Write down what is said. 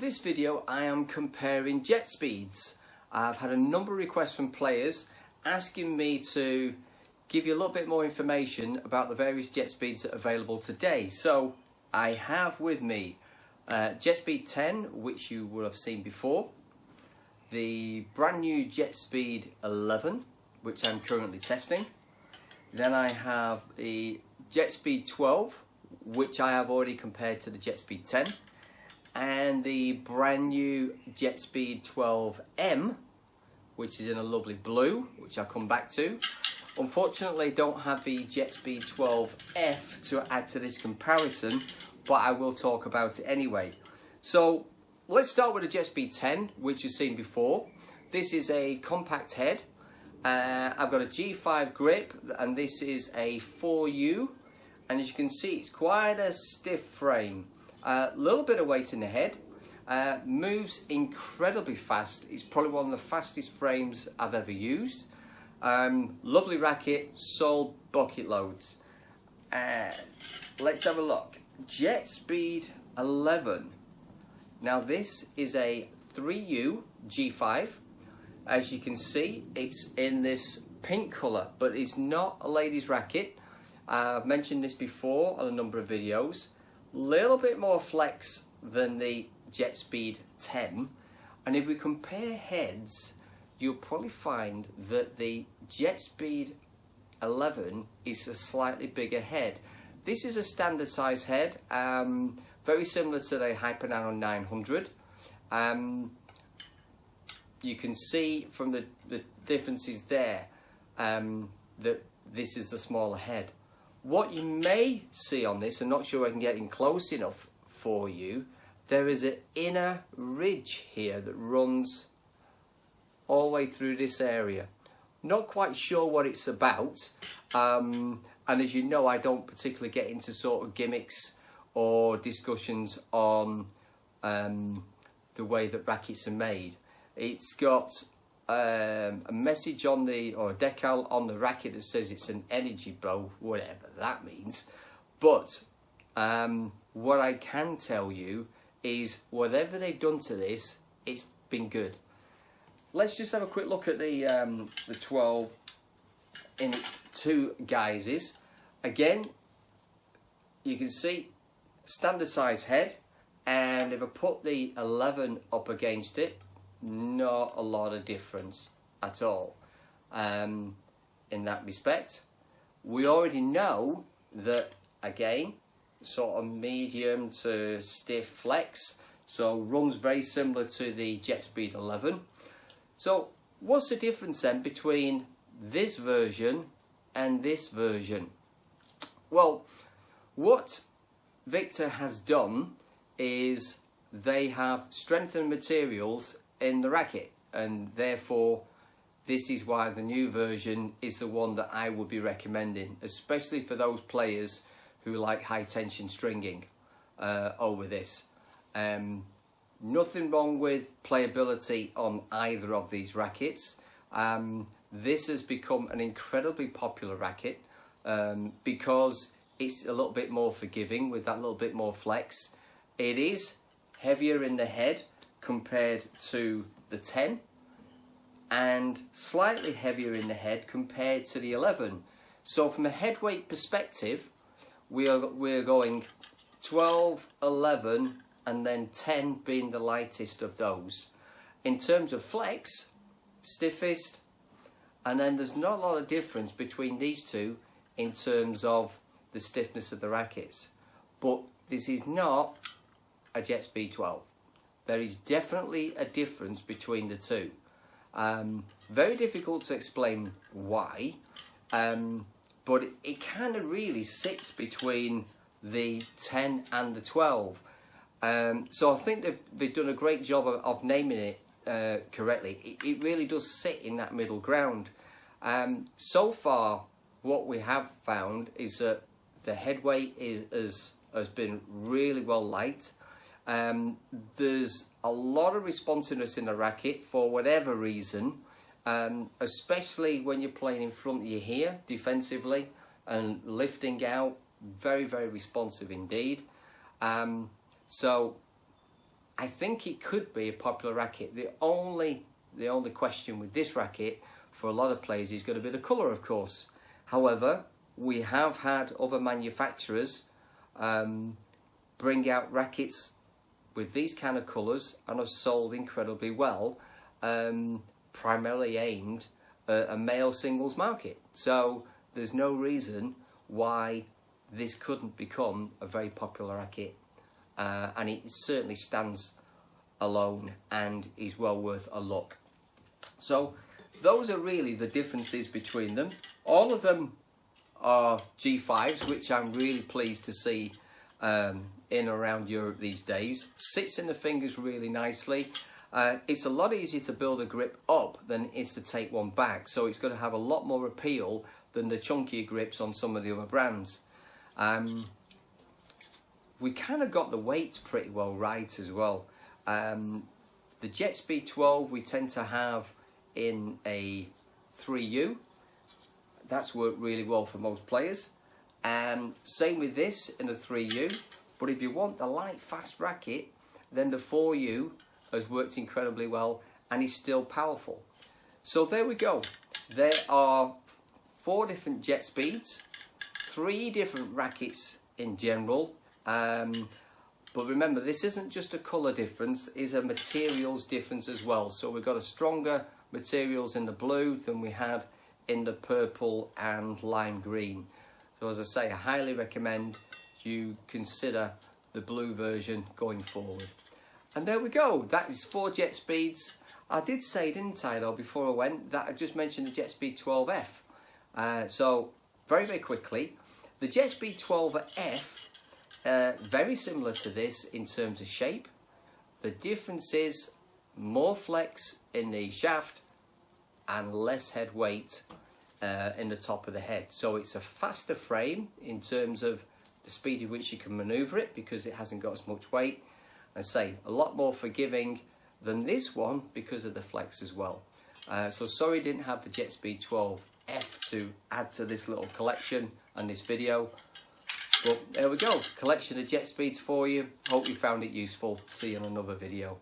this video I am comparing jet speeds. I've had a number of requests from players asking me to give you a little bit more information about the various jet speeds that are available today. So I have with me Jetspeed 10, which you will have seen before, the brand new Jetspeed 11, which I'm currently testing. Then I have the Jetspeed 12, which I have already compared to the Jetspeed 10, and the brand new Jetspeed 12M, which is in a lovely blue, which I'll come back to. Unfortunately, I don't have the Jetspeed 12F to add to this comparison, but I will talk about it anyway. So let's start with the Jetspeed 10, which you've seen before. This is a compact head. I've got a G5 grip, and this is a 4U, and as you can see, it's quite a stiff frame. A little bit of weight in the head, moves incredibly fast. It's probably one of the fastest frames I've ever used. Lovely racket, sold bucket loads. Let's have a look. Jetspeed 11. Now this is a 3U G5. As you can see, it's in this pink colour, but it's not a ladies racket. I've mentioned this before on a number of videos. Little bit more flex than the Jetspeed 10, and if we compare heads, you'll probably find that the Jetspeed 11 is a slightly bigger head. This is a standard size head, very similar to the Hyper Nano 900. You can see from the differences there that this is the smaller head. What you may see on this, I'm not sure I can get in close enough for you, there is an inner ridge here that runs all the way through this area. Not quite sure what it's about, and as you know, I don't particularly get into sort of gimmicks or discussions on the way that rackets are made. It's got a message on the, or a decal on the racket that says it's an energy bow, whatever that means. But what I can tell you is whatever they've done to this, it's been good. Let's just have a quick look at the 12 in its two guises. Again, you can see standard size head, and if I put the 11 up against it, not a lot of difference at all in that respect. We already know that, again, sort of medium to stiff flex, so runs very similar to the Jetspeed 11. So what's the difference then between this version and this version? Well, what Victor has done is they have strengthened materials in the racket, and therefore this is why the new version is the one that I would be recommending, especially for those players who like high tension stringing over this. Nothing wrong with playability on either of these rackets. This has become an incredibly popular racket because it's a little bit more forgiving with that little bit more flex. It is heavier in the head compared to the 10, and slightly heavier in the head compared to the 11. So from a head weight perspective, we're going 12, 11, and then 10 being the lightest of those. In terms of flex, stiffest, and then there's not a lot of difference between these two in terms of the stiffness of the rackets. But this is not a Jetspeed 12. There is definitely a difference between the two. Very difficult to explain why, but it kind of really sits between the 10 and the 12. So I think they've done a great job of naming it correctly. It really does sit in that middle ground. So far, what we have found is that the head weight has been really well liked. There's a lot of responsiveness in the racket for whatever reason, especially when you're playing in front of your here defensively and lifting out. Very, very responsive indeed. So I think it could be a popular racket. The only question with this racket for a lot of players is going to be the colour, of course. However, we have had other manufacturers bring out rackets with these kind of colours and have sold incredibly well, primarily aimed at a male singles market. So there's no reason why this couldn't become a very popular racket, and it certainly stands alone and is well worth a look. So those are really the differences between them. All of them are G5s, which I'm really pleased to see in and around Europe these days. Sits in the fingers really nicely. It's a lot easier to build a grip up than it is to take one back, so it's going to have a lot more appeal than the chunkier grips on some of the other brands. We kind of got the weights pretty well right as well. The Jetspeed 12 we tend to have in a 3U. That's worked really well for most players. Same with this in a 3U. But if you want the light, fast racket, then the 4U has worked incredibly well and is still powerful. So there we go. There are 4 different Jetspeeds, 3 different rackets in general. But remember, this isn't just a colour difference, it's a materials difference as well. So we've got a stronger materials in the blue than we had in the purple and lime green. So as I say, I highly recommend you consider the blue version going forward. And there we go, that is 4 Jetspeeds. I did say, didn't I though, before I went, that I just mentioned the Jetspeed 12F. So very, very quickly, the Jetspeed 12F, very similar to this in terms of shape. The difference is more flex in the shaft and less head weight in the top of the head. So it's a faster frame in terms of the speed at which you can manoeuvre it, because it hasn't got as much weight. And say a lot more forgiving than this one because of the flex as well. So sorry didn't have the Jetspeed 12F to add to this little collection and this video. But there we go, collection of Jetspeeds for you. Hope you found it useful. See you in another video.